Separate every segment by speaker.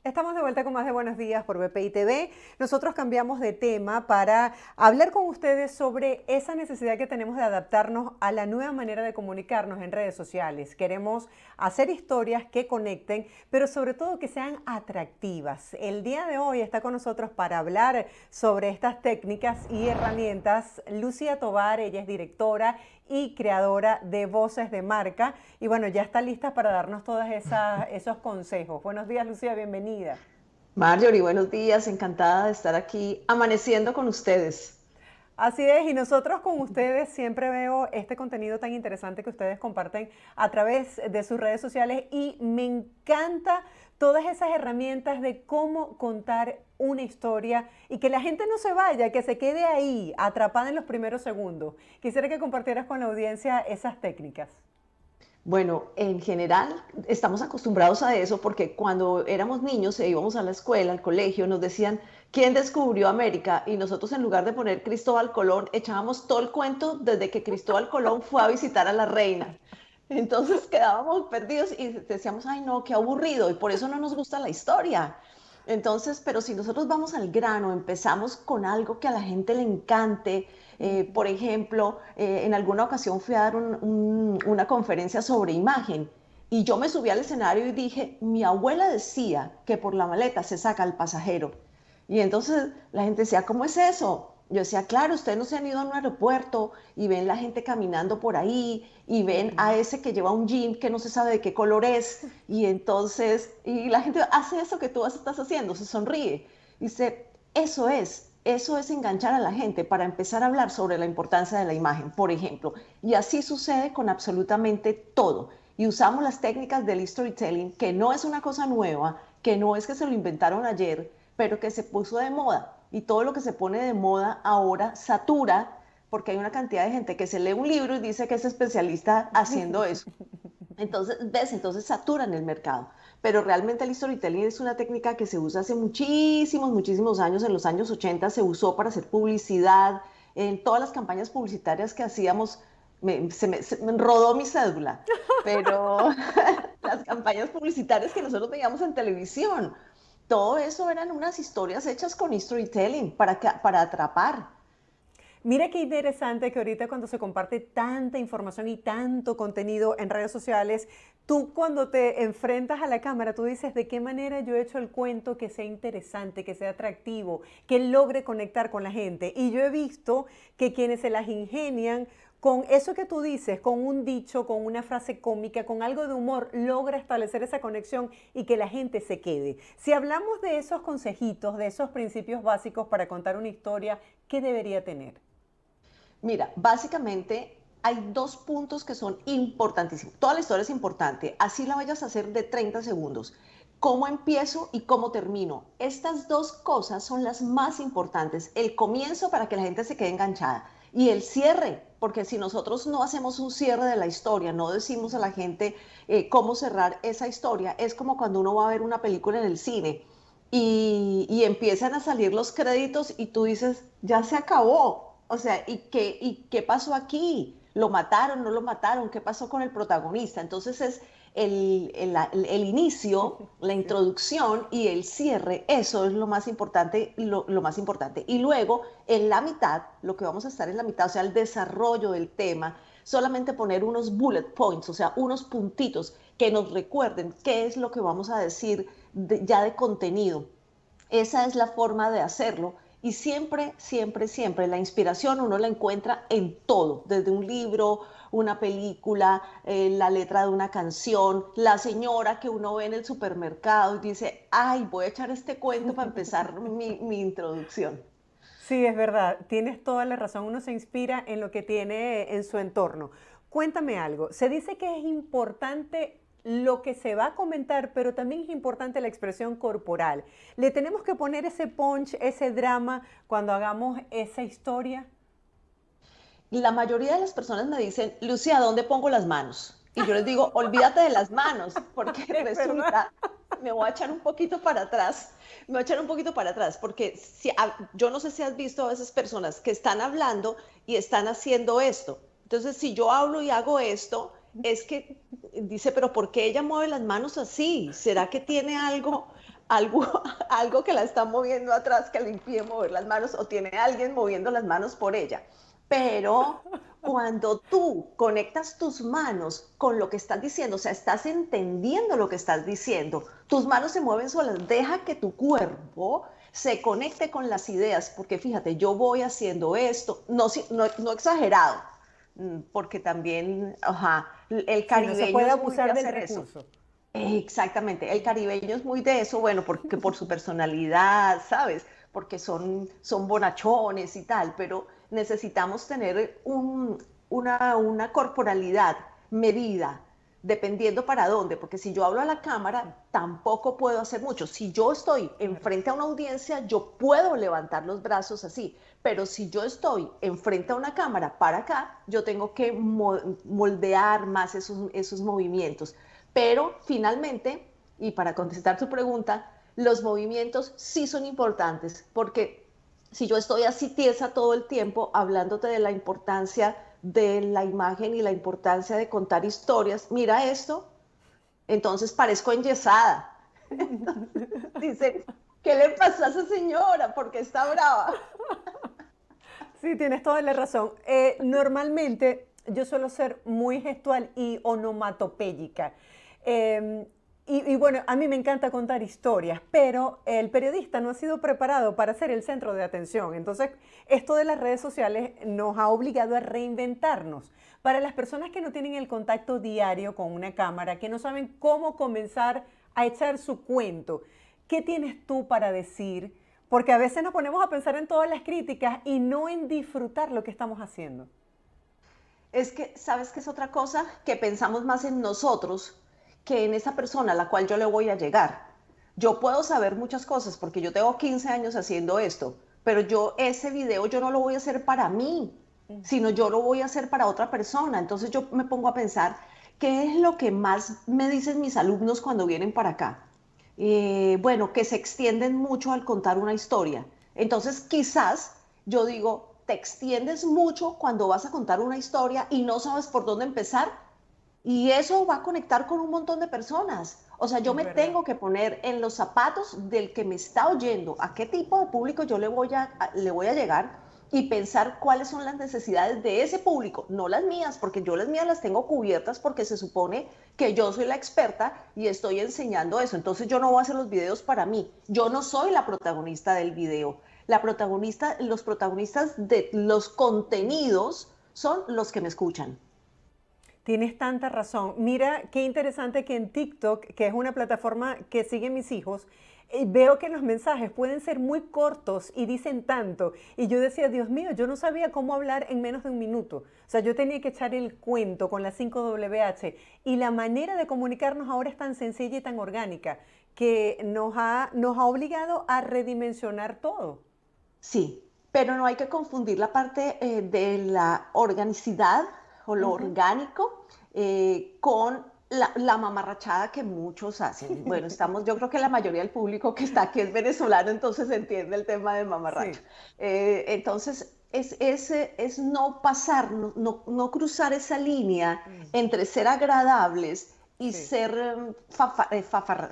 Speaker 1: Estamos de vuelta con más de Buenos Días por BPI TV. Nosotros cambiamos de tema para hablar con ustedes sobre esa necesidad que tenemos de adaptarnos a la nueva manera de comunicarnos en redes sociales. Queremos hacer historias que conecten, pero sobre todo que sean atractivas. El día de hoy está con nosotros para hablar sobre estas técnicas y herramientas Lucía Tovar. Ella es directora y creadora de Voces de Marca. Y bueno, ya está lista para darnos todos esos consejos. Buenos días, Lucía, bienvenida.
Speaker 2: Marjorie, buenos días, encantada de estar aquí amaneciendo con ustedes.
Speaker 1: Así es, y nosotros con ustedes siempre veo este contenido tan interesante que ustedes comparten a través de sus redes sociales y me encanta todas esas herramientas de cómo contar una historia y que la gente no se vaya, que se quede ahí, atrapada en los primeros segundos. Quisiera que compartieras con la audiencia esas técnicas.
Speaker 2: Bueno, en general estamos acostumbrados a eso porque cuando éramos niños e íbamos a la escuela, al colegio, nos decían, ¿quién descubrió América? Y nosotros en lugar de poner Cristóbal Colón, echábamos todo el cuento desde que Cristóbal Colón fue a visitar a la reina. Entonces quedábamos perdidos y decíamos, ay no, qué aburrido, y por eso no nos gusta la historia. Entonces, pero si nosotros vamos al grano, empezamos con algo que a la gente le encante. Por ejemplo, en alguna ocasión fui a dar una conferencia sobre imagen y yo me subí al escenario y dije, mi abuela decía que por la maleta se saca el pasajero. Y entonces la gente decía, ¿cómo es eso? Yo decía, claro, ustedes no se han ido a un aeropuerto y ven la gente caminando por ahí y ven a ese que lleva un jean que no se sabe de qué color es y entonces, y la gente hace eso que tú estás haciendo, se sonríe. Dice, eso es enganchar a la gente para empezar a hablar sobre la importancia de la imagen, por ejemplo. Y así sucede con absolutamente todo. Y usamos las técnicas del storytelling, que no es una cosa nueva, que no es que se lo inventaron ayer, pero que se puso de moda. Y todo lo que se pone de moda ahora satura, porque hay una cantidad de gente que se lee un libro y dice que es especialista haciendo eso. Entonces, ¿ves? Entonces saturan el mercado. Pero realmente el storytelling es una técnica que se usa hace muchísimos, muchísimos años. En los años 80 se usó para hacer publicidad. En todas las campañas publicitarias que hacíamos, se me rodó mi cédula. Pero las campañas publicitarias que nosotros veíamos en televisión, todo eso eran unas historias hechas con storytelling para atrapar.
Speaker 1: Mira qué interesante que ahorita cuando se comparte tanta información y tanto contenido en redes sociales, tú cuando te enfrentas a la cámara, tú dices de qué manera yo he hecho el cuento que sea interesante, que sea atractivo, que logre conectar con la gente. Y yo he visto que quienes se las ingenian con eso que tú dices, con un dicho, con una frase cómica, con algo de humor, logra establecer esa conexión y que la gente se quede. Si hablamos de esos consejitos, de esos principios básicos para contar una historia, ¿qué debería tener?
Speaker 2: Mira, básicamente hay dos puntos que son importantísimos. Toda la historia es importante, así la vayas a hacer de 30 segundos. ¿Cómo empiezo y cómo termino? Estas dos cosas son las más importantes. El comienzo para que la gente se quede enganchada y el cierre, porque si nosotros no hacemos un cierre de la historia, no decimos a la gente cómo cerrar esa historia, es como cuando uno va a ver una película en el cine y empiezan a salir los créditos y tú dices, ya se acabó. O sea, ¿y qué pasó aquí? ¿Lo mataron? ¿No lo mataron? ¿Qué pasó con el protagonista? Entonces es el inicio, la
Speaker 1: Sí.
Speaker 2: introducción y el cierre, eso es lo más importante, lo más importante. Y luego, en la mitad, lo que vamos a estar en la mitad, o sea, el desarrollo del tema, solamente poner unos bullet points, o sea, unos puntitos que nos recuerden qué es lo que vamos a decir ya de contenido. Esa es la forma de hacerlo. Y siempre, siempre, siempre la inspiración uno la encuentra en todo, desde un libro, una película, la letra de una canción, la señora que uno ve en el supermercado y dice, ay, voy a echar este cuento para empezar mi introducción.
Speaker 1: Sí, es verdad, tienes toda la razón, uno se inspira en lo que tiene en su entorno. Cuéntame algo, se dice que es importante lo que se va a comentar, pero también es importante la expresión corporal. ¿Le tenemos que poner ese punch, ese drama cuando hagamos esa historia?
Speaker 2: La mayoría de las personas me dicen, Lucía, ¿dónde pongo las manos? Y yo les digo, olvídate de las manos, porque
Speaker 1: Es verdad.
Speaker 2: resulta, me voy a echar un poquito para atrás, me voy a echar un poquito para atrás, porque yo no sé si has visto a veces personas que están hablando y están haciendo esto. Entonces, si yo hablo y hago esto, es que dice, pero ¿por qué ella mueve las manos así? ¿Será que tiene algo? algo, algo que la está moviendo atrás que le impide mover las manos o tiene alguien moviendo las manos por ella. Pero cuando tú conectas tus manos con lo que estás diciendo, o sea, estás entendiendo lo que estás diciendo, tus manos se mueven solas, deja que tu cuerpo se conecte con las ideas, porque fíjate, yo voy haciendo esto, no exagerado, porque también, ajá, el
Speaker 1: Sí, no se
Speaker 2: caribeño
Speaker 1: puede
Speaker 2: es muy de
Speaker 1: abusar del
Speaker 2: hacer eso.
Speaker 1: recurso.
Speaker 2: Exactamente, el caribeño es muy de eso, bueno, porque por su personalidad, ¿sabes? Porque son bonachones y tal, pero necesitamos tener una corporalidad medida, dependiendo para dónde, porque si yo hablo a la cámara, tampoco puedo hacer mucho. Si yo estoy
Speaker 1: Claro.
Speaker 2: enfrente a una audiencia, yo puedo levantar los brazos así, pero si yo estoy enfrente a una cámara para acá, yo tengo que moldear más esos movimientos. Pero finalmente, y para contestar tu pregunta, los movimientos sí son importantes, porque si yo estoy así tiesa todo el tiempo hablándote de la importancia de la imagen y la importancia de contar historias, mira esto, entonces parezco enyesada. Dicen, ¿qué le pasó a esa señora? ¿Por qué está brava?
Speaker 1: Sí, tienes toda la razón. Normalmente yo suelo ser muy gestual y onomatopéyica. Y bueno, a mí me encanta contar historias, pero el periodista no ha sido preparado para ser el centro de atención. Entonces, esto de las redes sociales nos ha obligado a reinventarnos. Para las personas que no tienen el contacto diario con una cámara, que no saben cómo comenzar a echar su cuento, ¿qué tienes tú para decir? Porque a veces nos ponemos a pensar en todas las críticas y no en disfrutar lo que estamos haciendo.
Speaker 2: Es que, ¿sabes qué es otra cosa? Que pensamos más en nosotros que en esa persona a la cual yo le voy a llegar. Yo puedo saber muchas cosas porque yo tengo 15 años haciendo esto, pero yo ese video yo no lo voy a hacer para mí, sino yo lo voy a hacer para otra persona. Entonces yo me pongo a pensar, ¿qué es lo que más me dicen mis alumnos cuando vienen para acá? Bueno, que se extienden mucho al contar una historia. Entonces, quizás yo digo, te extiendes mucho cuando vas a contar una historia y no sabes por dónde empezar y eso va a conectar con un montón de personas. O sea, yo
Speaker 1: Es
Speaker 2: me
Speaker 1: verdad.
Speaker 2: tengo que poner en los zapatos del que me está oyendo, a qué tipo de público yo le voy a llegar y pensar cuáles son las necesidades de ese público, no las mías, porque yo las mías las tengo cubiertas porque se supone que yo soy la experta y estoy enseñando eso. Entonces yo no voy a hacer los videos para mí. Yo no soy la protagonista del video. La protagonista, los protagonistas de los contenidos son los que me escuchan.
Speaker 1: Tienes tanta razón. Mira, qué interesante que en TikTok, que es una plataforma que siguen mis hijos, veo que los mensajes pueden ser muy cortos y dicen tanto. Y yo decía, Dios mío, yo no sabía cómo hablar en menos de un minuto. O sea, yo tenía que echar el cuento con la 5WH. Y la manera de comunicarnos ahora es tan sencilla y tan orgánica que nos ha obligado a redimensionar todo.
Speaker 2: Sí, pero no hay que confundir la parte de la organicidad o lo
Speaker 1: Ujú.
Speaker 2: orgánico con la mamarrachada que muchos hacen. Bueno, estamos, yo creo que la mayoría del público que está aquí es venezolano, entonces entiende el tema del mamarracho.
Speaker 1: Sí.
Speaker 2: Entonces, es no pasar, no cruzar esa línea
Speaker 1: Mm.
Speaker 2: entre ser agradables y
Speaker 1: Sí.
Speaker 2: ser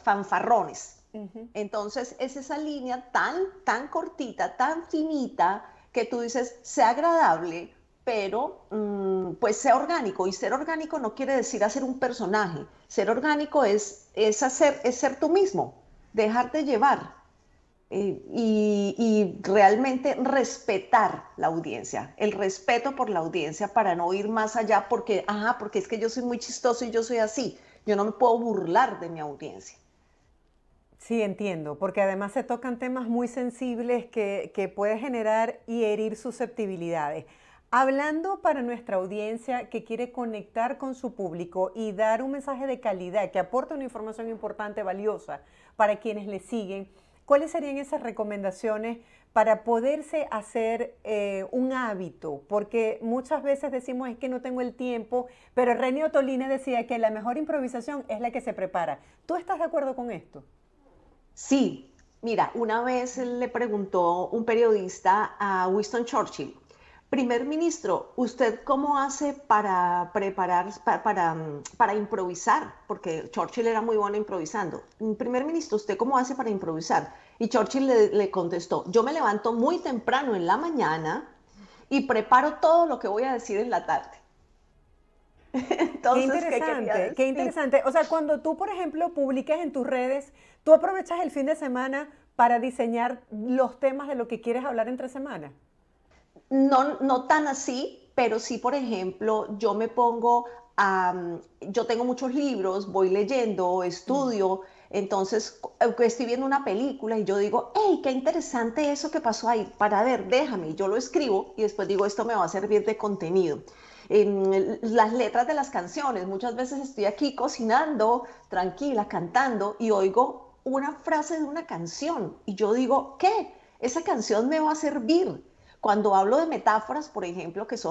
Speaker 2: fanfarrones.
Speaker 1: Ujú.
Speaker 2: Entonces es esa línea tan cortita, tan finita, que tú dices, sea agradable, pero pues sea orgánico. Y ser orgánico no quiere decir hacer un personaje. Ser orgánico es ser tú mismo, dejarte llevar y realmente respetar la audiencia, el respeto por la audiencia para no ir más allá porque es que yo soy muy chistoso y yo soy así. Yo no me puedo burlar de mi audiencia.
Speaker 1: Sí, entiendo, porque además se tocan temas muy sensibles que puede generar y herir susceptibilidades. Hablando para nuestra audiencia que quiere conectar con su público y dar un mensaje de calidad que aporte una información importante, valiosa para quienes le siguen, ¿cuáles serían esas recomendaciones para poderse hacer un hábito? Porque muchas veces decimos es que no tengo el tiempo, pero René Ottolina decía que la mejor improvisación es la que se prepara. ¿Tú estás de acuerdo con esto?
Speaker 2: Sí, mira, una vez le preguntó un periodista a Winston Churchill, Primer ministro, ¿usted cómo hace para preparar, para improvisar? Porque Churchill era muy bueno improvisando. Primer ministro, ¿usted cómo hace para improvisar? Y Churchill le contestó, yo me levanto muy temprano en la mañana y preparo todo lo que voy a decir en la tarde.
Speaker 1: Qué
Speaker 2: Entonces, ¿qué quería
Speaker 1: interesante, qué
Speaker 2: decir?
Speaker 1: interesante. O sea, cuando tú, por ejemplo, publicas en tus redes, tú aprovechas el fin de semana para diseñar los temas de lo que quieres hablar entre semana.
Speaker 2: No, no tan así, pero sí, por ejemplo, yo me pongo yo tengo muchos libros, voy leyendo,
Speaker 1: Mm.
Speaker 2: estudio, entonces estoy viendo una película y yo digo, hey, qué interesante eso que pasó ahí, para ver, déjame, yo lo escribo y después digo, esto me va a servir de contenido. Las letras de las canciones, muchas veces estoy aquí cocinando, tranquila, cantando y oigo una frase de una canción y yo digo, ¿qué? Esa canción me va a servir. Cuando hablo de metáforas, por ejemplo, que es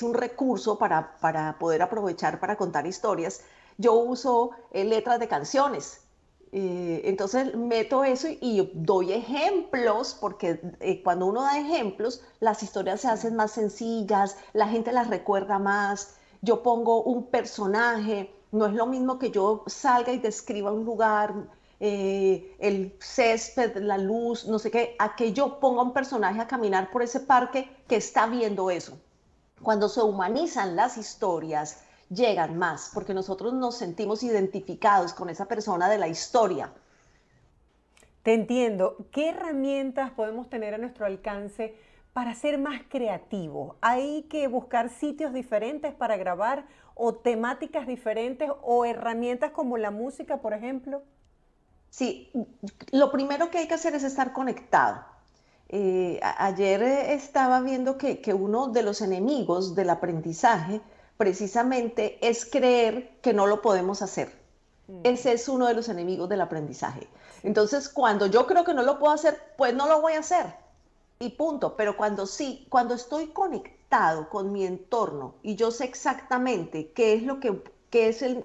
Speaker 2: un recurso para poder aprovechar para contar historias, yo uso letras de canciones. Entonces meto eso y doy ejemplos, porque cuando uno da ejemplos, las historias se
Speaker 1: Sí.
Speaker 2: hacen más sencillas, la gente las recuerda más. Yo pongo un personaje, no es lo mismo que yo salga y describa un lugar, el césped, la luz, no sé qué, a que yo ponga un personaje a caminar por ese parque que está viendo eso. Cuando se humanizan las historias, llegan más, porque nosotros nos sentimos identificados con esa persona de la historia.
Speaker 1: Te entiendo. ¿Qué herramientas podemos tener a nuestro alcance para ser más creativos? ¿Hay que buscar sitios diferentes para grabar o temáticas diferentes o herramientas como la música, por ejemplo?
Speaker 2: Sí, lo primero que hay que hacer es estar conectado. Ayer estaba viendo que uno de los enemigos del aprendizaje precisamente es creer que no lo podemos hacer.
Speaker 1: Mm,
Speaker 2: Ese es uno de los enemigos del aprendizaje.
Speaker 1: sí.
Speaker 2: Entonces, cuando yo creo que no lo puedo hacer, pues no lo voy a hacer y punto. Pero cuando sí, cuando estoy conectado con mi entorno y yo sé exactamente qué es lo que,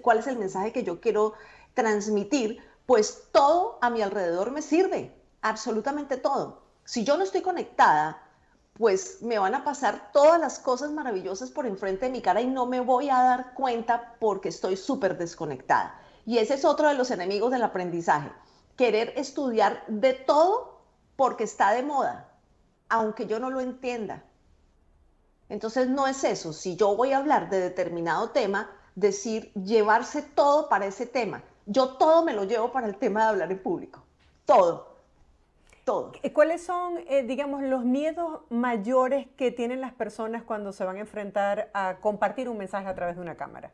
Speaker 2: cuál es el mensaje que yo quiero transmitir, pues todo a mi alrededor me sirve, absolutamente todo. Si yo no estoy conectada, pues me van a pasar todas las cosas maravillosas por enfrente de mi cara y no me voy a dar cuenta porque estoy súper desconectada. Y ese es otro de los enemigos del aprendizaje, querer estudiar de todo porque está de moda, aunque yo no lo entienda. Entonces no es eso, si yo voy a hablar de determinado tema, decir, llevarse todo para ese tema. Yo todo me lo llevo para el tema de hablar en público. Todo, todo.
Speaker 1: ¿Cuáles son, digamos, los miedos mayores que tienen las personas cuando se van a enfrentar a compartir un mensaje a través de una cámara?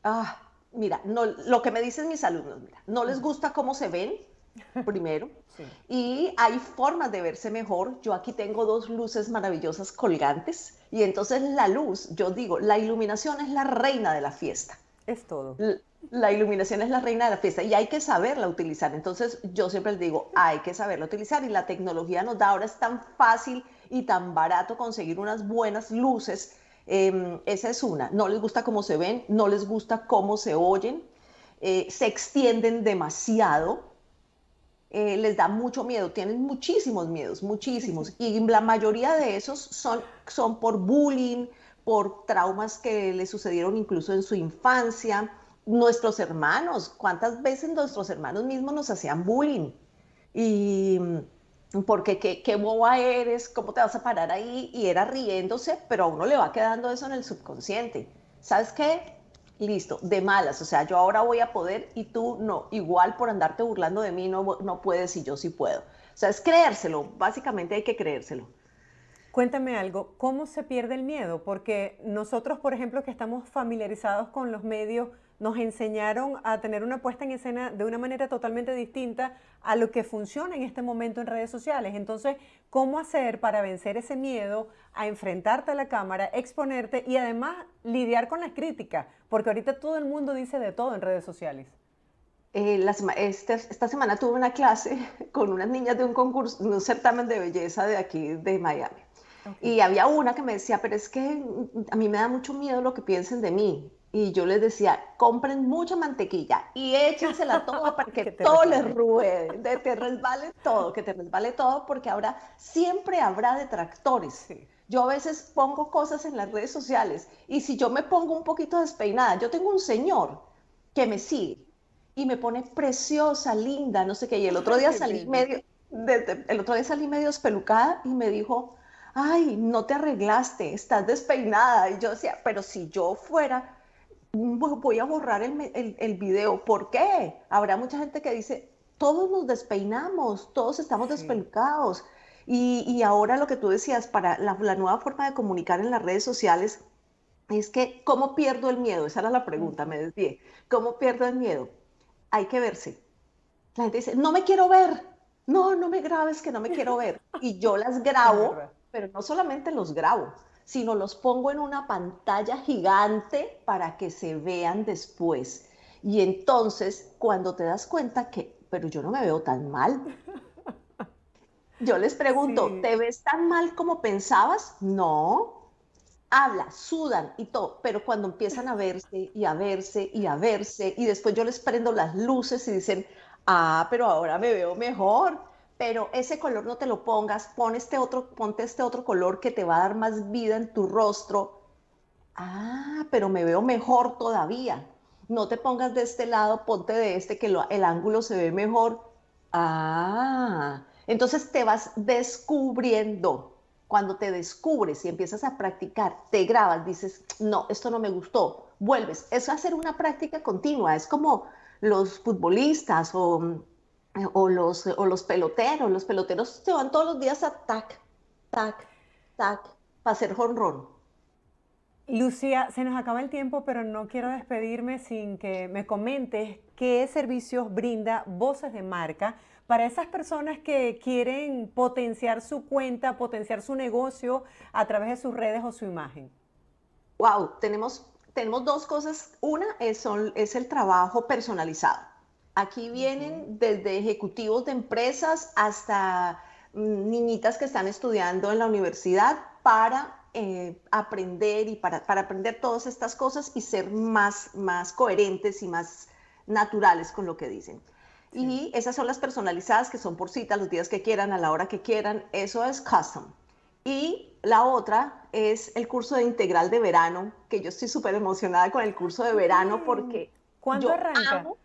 Speaker 2: Ah, mira, no, lo que me dicen mis alumnos, mira, no les gusta cómo se ven, primero,
Speaker 1: Sí.
Speaker 2: y hay formas de verse mejor. Yo aquí tengo dos luces maravillosas colgantes, y entonces la luz, yo digo, la iluminación es la reina de la fiesta.
Speaker 1: Es todo.
Speaker 2: La iluminación es la reina de la fiesta y hay que saberla utilizar. Entonces yo siempre les digo, hay que saberla utilizar y la tecnología nos da, ahora es tan fácil y tan barato conseguir unas buenas luces. Esa es una. No les gusta cómo se ven, no les gusta cómo se oyen, se extienden demasiado, les da mucho miedo, tienen muchísimos miedos, muchísimos. Y la mayoría de esos son por bullying, por traumas que les sucedieron incluso en su infancia. Nuestros hermanos, ¿cuántas veces nuestros hermanos mismos nos hacían bullying? Y porque qué boba eres, cómo te vas a parar ahí, y era riéndose, pero a uno le va quedando eso en el subconsciente. ¿Sabes qué? Listo, de malas, o sea, yo ahora voy a poder y tú no, igual por andarte burlando de mí no, no puedes y yo sí puedo. O sea, es creérselo, básicamente hay que creérselo.
Speaker 1: Cuéntame algo, ¿cómo se pierde el miedo? Porque nosotros, por ejemplo, que estamos familiarizados con los medios, nos enseñaron a tener una puesta en escena de una manera totalmente distinta a lo que funciona en este momento en redes sociales. Entonces, ¿cómo hacer para vencer ese miedo a enfrentarte a la cámara, exponerte y además lidiar con las críticas? Porque ahorita todo el mundo dice de todo en redes sociales.
Speaker 2: Esta semana tuve una clase con unas niñas de un concurso, un certamen de belleza de aquí de Miami.
Speaker 1: Ok.
Speaker 2: Y había una que me decía, pero es que a mí me da mucho miedo lo que piensen de mí. Y yo les decía, compren mucha mantequilla y échensela toda para que
Speaker 1: Que te
Speaker 2: todo les
Speaker 1: resbale.
Speaker 2: ruede, de te resbale todo, que te resbale todo, porque ahora siempre habrá detractores.
Speaker 1: Sí.
Speaker 2: Yo a veces pongo cosas en las redes sociales y si yo me pongo un poquito despeinada, yo tengo un señor que me sigue y me pone preciosa, linda, no sé qué, y el otro
Speaker 1: Ay,
Speaker 2: día
Speaker 1: qué
Speaker 2: salí
Speaker 1: bello.
Speaker 2: medio, el otro día salí medio espelucada y me dijo, ay, no te arreglaste, estás despeinada. Y yo decía, pero si yo fuera, voy a borrar el video. ¿Por qué? Habrá mucha gente que dice, todos nos despeinamos, todos estamos
Speaker 1: Sí.
Speaker 2: despelucados. Y ahora lo que tú decías, para la nueva forma de comunicar en las redes sociales, es que, ¿cómo pierdo el miedo? Esa era la pregunta, me
Speaker 1: Ujú.
Speaker 2: desvié. ¿Cómo pierdo el miedo? Hay que verse. La gente dice, no me quiero ver. No, no me grabes que no me quiero ver. Y yo las
Speaker 1: Es
Speaker 2: grabo,
Speaker 1: verdad.
Speaker 2: pero no solamente los grabo, sino los pongo en una pantalla gigante para que se vean después. Y entonces, cuando te das cuenta que, pero yo no me veo tan mal, yo les pregunto,
Speaker 1: Sí.
Speaker 2: ¿te ves tan mal como pensabas? No. Habla, sudan y todo, pero cuando empiezan a verse y a verse y a verse, y después yo les prendo las luces y dicen, ah, pero ahora me veo mejor, pero ese color no te lo pongas, ponte este otro color que te va a dar más vida en tu rostro. Ah, pero me veo mejor todavía. No te pongas de este lado, ponte de este que el ángulo se ve mejor. Ah, entonces te vas descubriendo. Cuando te descubres y empiezas a practicar, te grabas, dices, no, esto no me gustó, vuelves. Es hacer una práctica continua. Es como los futbolistas o los peloteros. Los peloteros se van todos los días a tac, tac, tac, para hacer jonrón.
Speaker 1: Lucía, se nos acaba el tiempo, pero no quiero despedirme sin que me comentes qué servicios brinda Voces de Marca para esas personas que quieren potenciar su cuenta, potenciar su negocio a través de sus redes o su imagen.
Speaker 2: Wow, tenemos dos cosas. Una es el trabajo personalizado. Aquí
Speaker 1: Ujú.
Speaker 2: vienen desde ejecutivos de empresas hasta niñitas que están estudiando en la universidad para aprender y para aprender todas estas cosas y ser más coherentes y más naturales con lo que dicen.
Speaker 1: Sí.
Speaker 2: Y esas son las personalizadas que son por cita, los días que quieran, a la hora que quieran. Eso es custom. Y la otra es el curso de integral de verano, que yo estoy súper emocionada con el curso de
Speaker 1: Qué
Speaker 2: verano
Speaker 1: bien.
Speaker 2: porque
Speaker 1: ¿Cuándo
Speaker 2: yo
Speaker 1: arranca?
Speaker 2: amo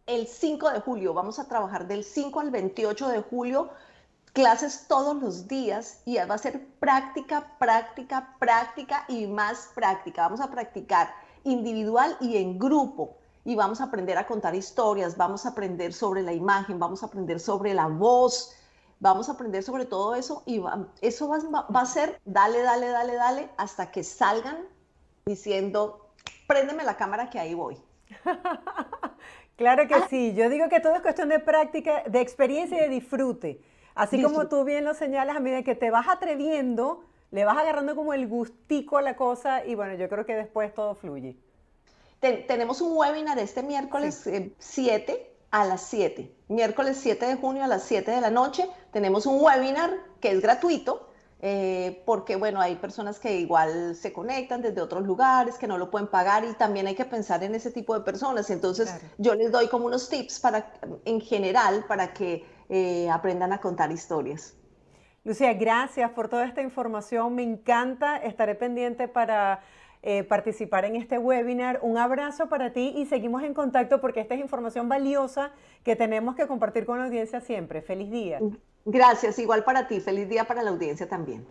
Speaker 2: el 5 de julio. Vamos a trabajar del 5 al 28 de julio, clases todos los días y va a ser práctica, práctica, práctica y más práctica. Vamos a practicar individual y en grupo y vamos a aprender a contar historias, vamos a aprender sobre la imagen, vamos a aprender sobre la voz, vamos a aprender sobre todo eso y eso va a ser dale, dale, dale, dale hasta que salgan diciendo, préndeme la cámara que ahí voy.
Speaker 1: Claro que
Speaker 2: Ah,
Speaker 1: sí, yo digo que todo es cuestión de práctica, de experiencia y de disfrute. Así como
Speaker 2: disfruta.
Speaker 1: tú bien lo señalas, a medida que te vas atreviendo, le vas agarrando como el gustico a la cosa y bueno, yo creo que después todo fluye.
Speaker 2: Tenemos un webinar este
Speaker 1: Sí.
Speaker 2: miércoles 7 a las 7. Miércoles 7 de junio a las 7 de la noche. Tenemos un webinar que es gratuito porque, bueno, hay personas que igual se conectan desde otros lugares, que no lo pueden pagar y también hay que pensar en ese tipo de personas. Entonces,
Speaker 1: Claro.
Speaker 2: yo les doy como unos tips en general para que aprendan a contar historias.
Speaker 1: Lucía, gracias por toda esta información. Me encanta. Estaré pendiente para participar en este webinar. Un abrazo para ti y seguimos en contacto porque esta es información valiosa que tenemos que compartir con la audiencia siempre. Feliz día.
Speaker 2: Gracias, igual para ti. Feliz día para la audiencia también.